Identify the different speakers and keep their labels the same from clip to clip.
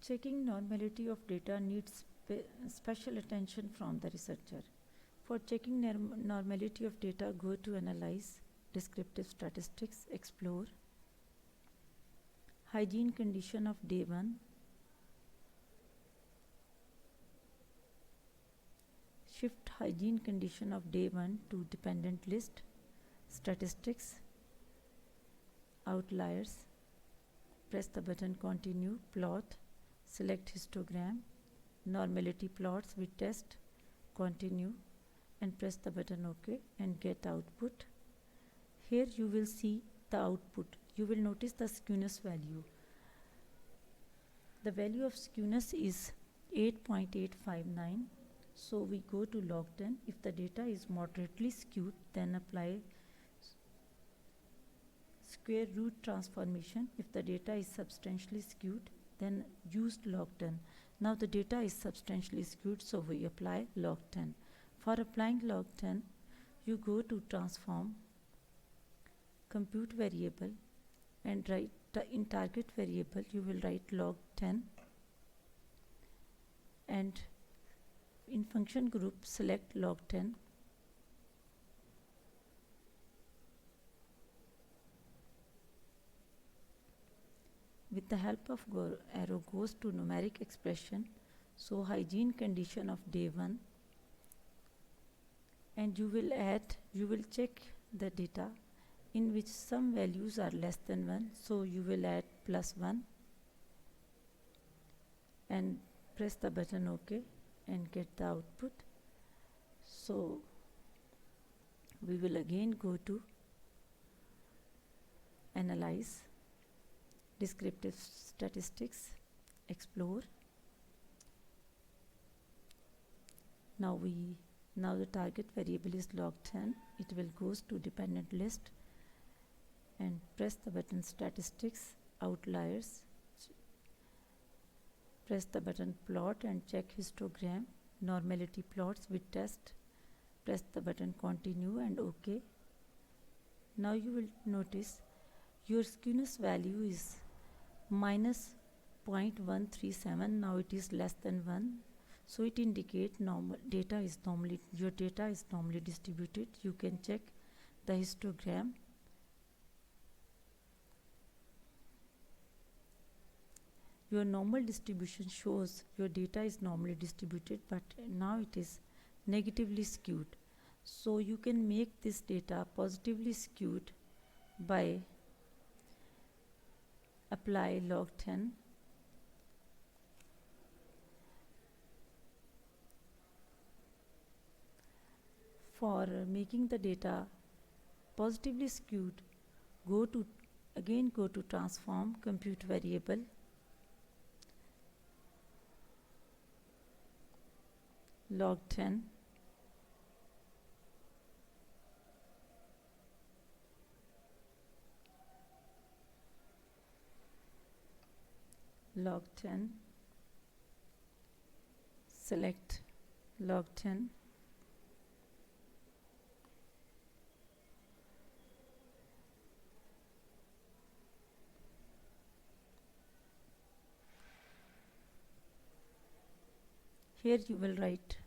Speaker 1: Checking normality of data needs special attention from the researcher. For checking normality of data, go to Analyze, Descriptive Statistics, Explore, Hygiene Condition of Day 1, shift Hygiene Condition of Day 1 to Dependent List, Statistics, Outliers, press the button Continue, Plot, select Histogram, Normality Plots with Test, Continue, and press the button OK and get output. Here you will see the output. You will notice the skewness value. The value of skewness is 8.859. So we go to log 10. If the data is moderately skewed, then apply square root transformation. If the data is substantially skewed, then use log 10. Now the data is substantially skewed, so we apply log 10. For applying log 10, you go to transform, compute variable, and write in target variable you will write log 10, and in function group select log 10. With the help of arrow goes to numeric expression, so hygiene condition of day 1, and you will check the data in which some values are less than 1, so you will add +1 and press the button OK and get the output. So we will again go to Analyze, Descriptive Statistics, Explore. Now the target variable is log 10. It will goes to dependent list and press the button Statistics, Outliers, press the button Plot and check histogram, Normality Plots with Test, press the button Continue and OK. Now you will notice your skewness value is -0.137. Now it is less than 1, so it indicates your data is normally distributed. You can check the histogram. Your normal distribution shows your data is normally distributed, but now it is negatively skewed. So you can make this data positively skewed by apply log 10. For making the data positively skewed, go to transform, compute variable, log 10, log 10, select log 10, here you will write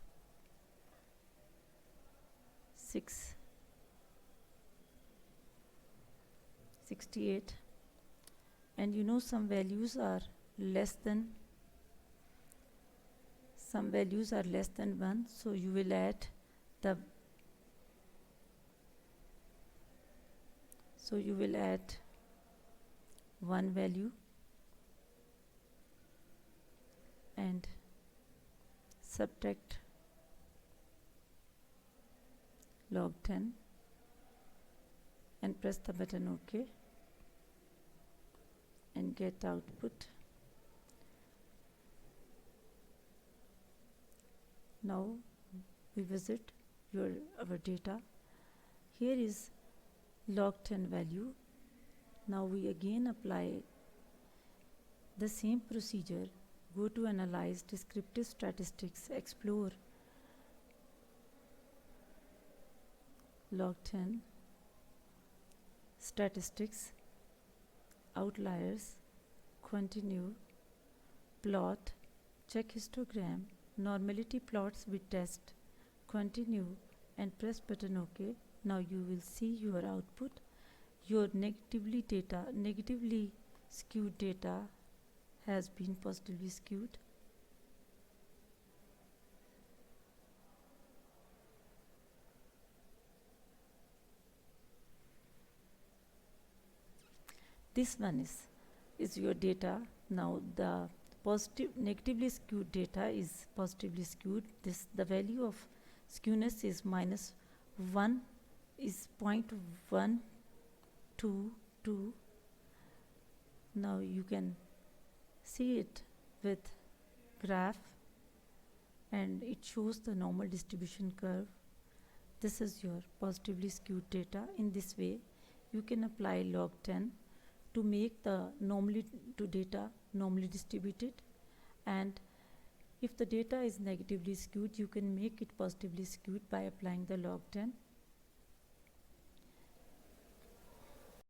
Speaker 1: 668, and you know some values are less than 1, so you will add one value and subtract log 10 and press the button OK and get output. Now we visit our data. Here is log 10 value. Now we again apply the same procedure. Go to Analyze, Descriptive Statistics, Explore, log 10, Statistics, Outliers, Continue, plot, check histogram, normality plots with test, continue and press button OK. Now you will see your output. Your negatively skewed data has been positively skewed. This one is your data. Now the negatively skewed data is positively skewed. The value of skewness is -1 is 0.122. Now you can see it with graph, and it shows the normal distribution curve. This is your positively skewed data. In this way you can apply log 10 to make the data normally distributed, and if the data is negatively skewed, you can make it positively skewed by applying the log 10.